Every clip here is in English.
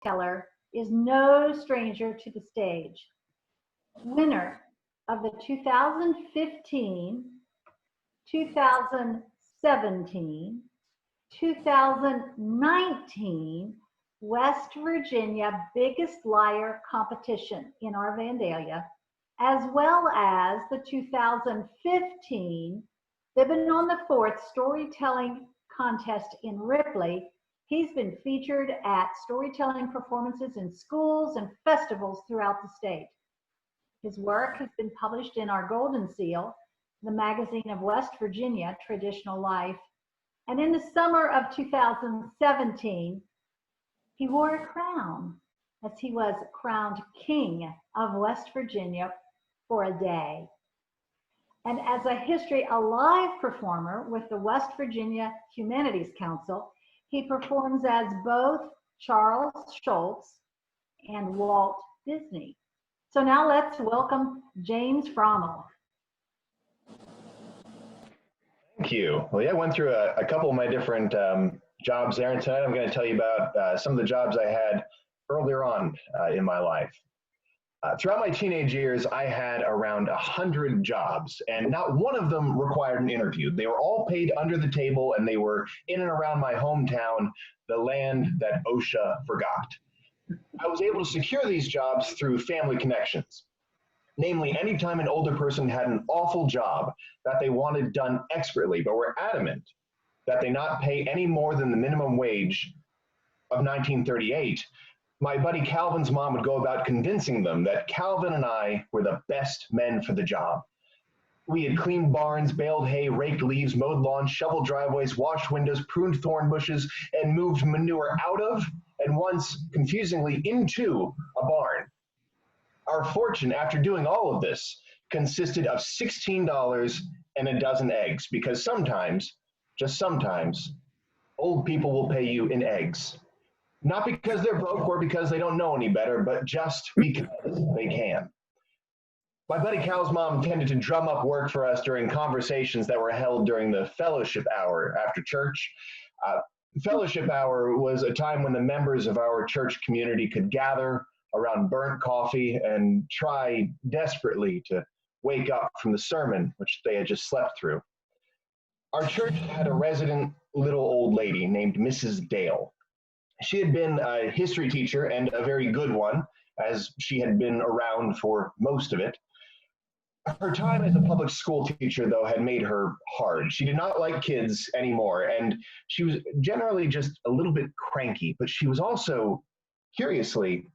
storyteller is no stranger to the stage. Winner of the 2015, 2017, 2019 West Virginia Biggest Liar competition in our Vandalia, as well as the 2015 Fibbing on the Fourth storytelling contest in Ripley. He's been featured at storytelling performances in schools and festivals throughout the state. His work has been published in our Golden Seal, the magazine of West Virginia Traditional Life, and in the summer of 2017, he wore a crown as he was crowned King of West Virginia for a day. And as a History Alive performer with the West Virginia Humanities Council, he performs as both Charles Schulz and Walt Disney. So now let's welcome James Froemel. Thank you. Well, yeah, I went through a couple of my different jobs there, and tonight I'm going to tell you about some of the jobs I had earlier on in my life. Throughout my teenage years, I had around 100 jobs, and not one of them required an interview. They were all paid under the table, and they were in and around my hometown, the land that OSHA forgot. I was able to secure these jobs through family connections. Namely, anytime an older person had an awful job that they wanted done expertly, but were adamant that they not pay any more than the minimum wage of 1938, my buddy Calvin's mom would go about convincing them that Calvin and I were the best men for the job. We had cleaned barns, baled hay, raked leaves, mowed lawns, shoveled driveways, washed windows, pruned thorn bushes, and moved manure out of, and once, confusingly, into a barn. Our fortune, after doing all of this, consisted of $16 and a dozen eggs, because sometimes, just sometimes, old people will pay you in eggs. Not because they're broke or because they don't know any better, but just because they can. My buddy Cal's mom tended to drum up work for us during conversations that were held during the fellowship hour after church. Fellowship hour was a time when the members of our church community could gather around burnt coffee and try desperately to wake up from the sermon which they had just slept through. Our church had a resident little old lady named Mrs. Dale. She had been a history teacher and a very good one, as she had been around for most of it. Her time as a public school teacher, though, had made her hard. She did not like kids anymore, and she was generally just a little bit cranky, but she was also, curiously,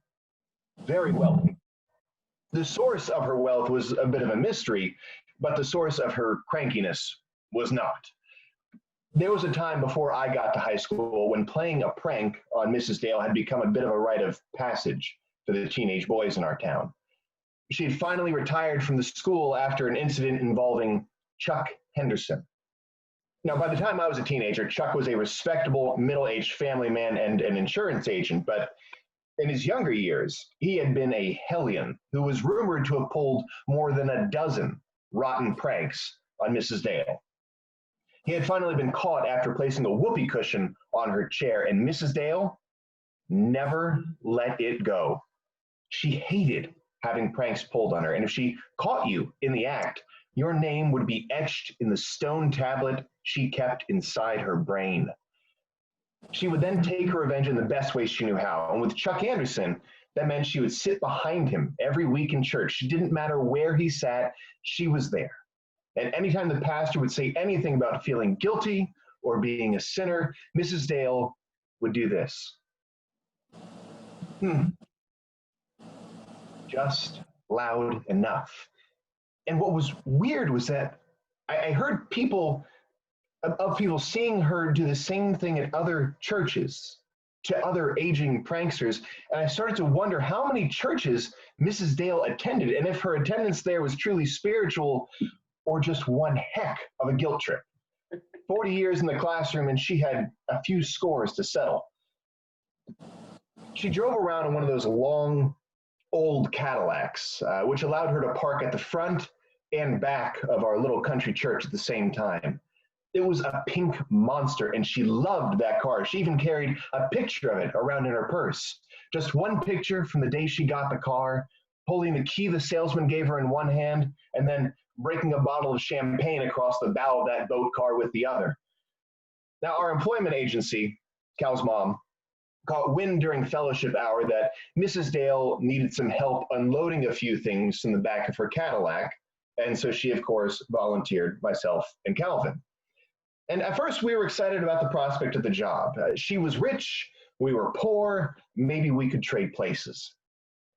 very wealthy. The source of her wealth was a bit of a mystery, but the source of her crankiness was not. There was a time before I got to high school when playing a prank on Mrs. Dale had become a bit of a rite of passage for the teenage boys in our town. She had finally retired from the school after an incident involving Chuck Henderson. Now, by the time I was a teenager, Chuck was a respectable middle-aged family man and an insurance agent, but in his younger years, he had been a hellion who was rumored to have pulled more than a dozen rotten pranks on Mrs. Dale. He had finally been caught after placing a whoopee cushion on her chair, and Mrs. Dale never let it go. She hated having pranks pulled on her, and if she caught you in the act, your name would be etched in the stone tablet she kept inside her brain. She would then take her revenge in the best way she knew how, and with Chuck Anderson, that meant she would sit behind him every week in church. It didn't matter where he sat, she was there. And anytime the pastor would say anything about feeling guilty or being a sinner, Mrs. Dale would do this. Just loud enough. And what was weird was that I heard people seeing her do the same thing at other churches to other aging pranksters. And I started to wonder how many churches Mrs. Dale attended and if her attendance there was truly spiritual or just one heck of a guilt trip. 40 years in the classroom and she had a few scores to settle. She drove around in one of those long, old Cadillacs, which allowed her to park at the front and back of our little country church at the same time. It was a pink monster, and she loved that car. She even carried a picture of it around in her purse. Just one picture from the day she got the car, holding the key the salesman gave her in one hand, and then breaking a bottle of champagne across the bow of that boat car with the other. Now, our employment agency, Cal's mom, caught wind during fellowship hour that Mrs. Dale needed some help unloading a few things in the back of her Cadillac, and so she, of course, volunteered myself and Calvin. And at first, we were excited about the prospect of the job. She was rich, we were poor, maybe we could trade places.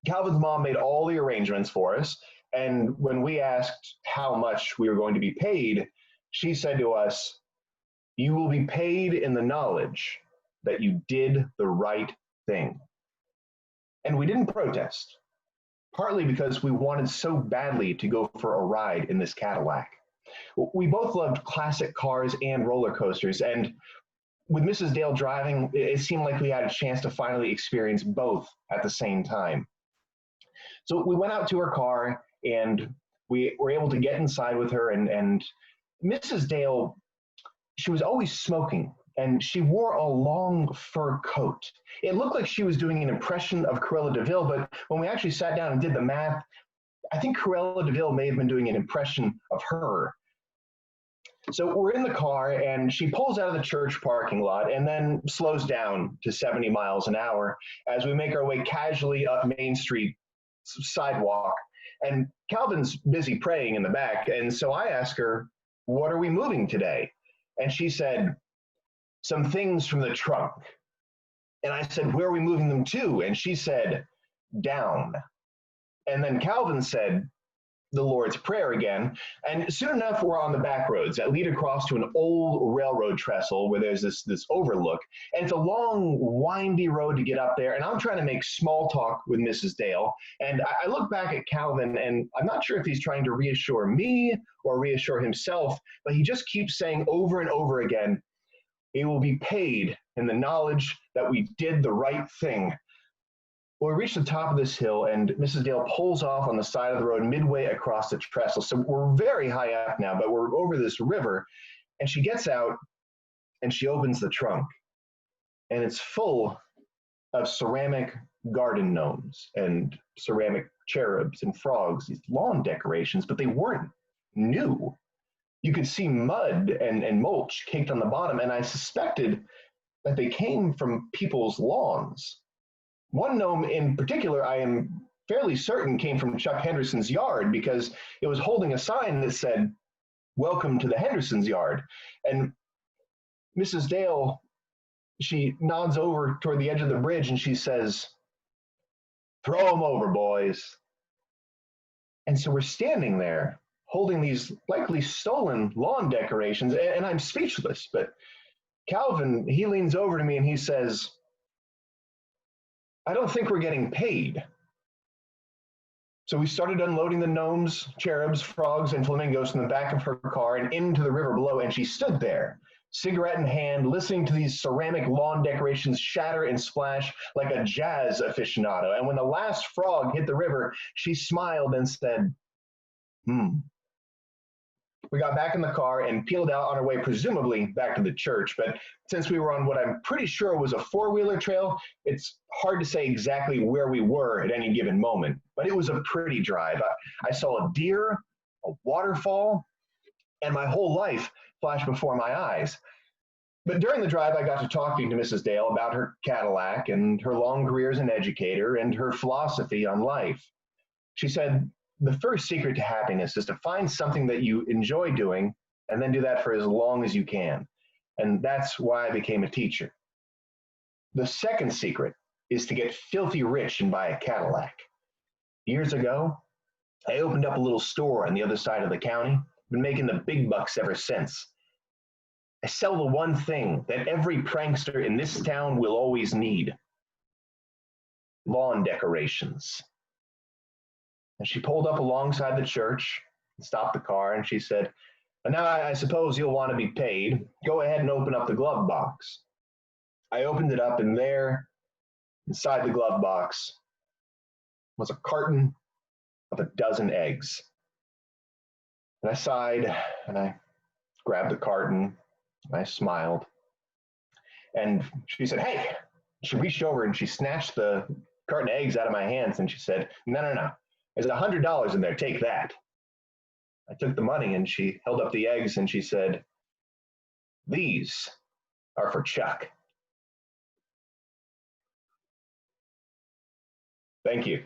Calvin's mom made all the arrangements for us, and when we asked how much we were going to be paid, she said to us, "You will be paid in the knowledge that you did the right thing." And we didn't protest, partly because we wanted so badly to go for a ride in this Cadillac. We both loved classic cars and roller coasters, and with Mrs. Dale driving, it seemed like we had a chance to finally experience both at the same time. So we went out to her car, and we were able to get inside with her, and Mrs. Dale, she was always smoking, and she wore a long fur coat. It looked like she was doing an impression of Cruella de Vil, but when we actually sat down and did the math, I think Cruella de Vil may have been doing an impression of her. So we're in the car, and she pulls out of the church parking lot and then slows down to 70 miles an hour as we make our way casually up Main Street sidewalk. And Calvin's busy praying in the back, and so I ask her, "What are we moving today?" And she said, "Some things from the trunk." And I said, "Where are we moving them to?" And she said, "Down." And then Calvin said the Lord's Prayer again. And soon enough, we're on the back roads that lead across to an old railroad trestle where there's this overlook. And it's a long, windy road to get up there. And I'm trying to make small talk with Mrs. Dale. And I look back at Calvin, and I'm not sure if he's trying to reassure me or reassure himself, but he just keeps saying over and over again, "It will be paid in the knowledge that we did the right thing." Well, we reach the top of this hill, and Mrs. Dale pulls off on the side of the road midway across the trestle. So we're very high up now, but we're over this river. And she gets out, and she opens the trunk. And it's full of ceramic garden gnomes and ceramic cherubs and frogs, these lawn decorations, but they weren't new. You could see mud and mulch caked on the bottom, and I suspected that they came from people's lawns. One gnome in particular, I am fairly certain, came from Chuck Henderson's yard because it was holding a sign that said, "Welcome to the Henderson's yard." And Mrs. Dale, she nods over toward the edge of the bridge and she says, "Throw them over, boys." And so we're standing there holding these likely stolen lawn decorations, and I'm speechless. But Calvin, he leans over to me and he says, "I don't think we're getting paid." So we started unloading the gnomes, cherubs, frogs, and flamingos from the back of her car and into the river below, and she stood there, cigarette in hand, listening to these ceramic lawn decorations shatter and splash like a jazz aficionado. And when the last frog hit the river, she smiled and said, We got back in the car and peeled out on our way, presumably back to the church. But since we were on what I'm pretty sure was a four-wheeler trail, it's hard to say exactly where we were at any given moment. But it was a pretty drive. I saw a deer, a waterfall, and my whole life flashed before my eyes. But during the drive, I got to talking to Mrs. Dale about her Cadillac and her long career as an educator and her philosophy on life. She said, the first secret to happiness is to find something that you enjoy doing and then do that for as long as you can. And that's why I became a teacher. The second secret is to get filthy rich and buy a Cadillac. Years ago, I opened up a little store on the other side of the county. Been making the big bucks ever since. I sell the one thing that every prankster in this town will always need: lawn decorations. And she pulled up alongside the church and stopped the car, and she said, "Now I suppose you'll want to be paid. Go ahead and open up the glove box." I opened it up, and there, inside the glove box, was a carton of a dozen eggs. And I sighed, and I grabbed the carton, I smiled. And she said, hey, she reached over and she snatched the carton of eggs out of my hands and she said, no, no, no. There's $100 in there. Take that. I took the money and she held up the eggs and she said, these are for Chuck. Thank you.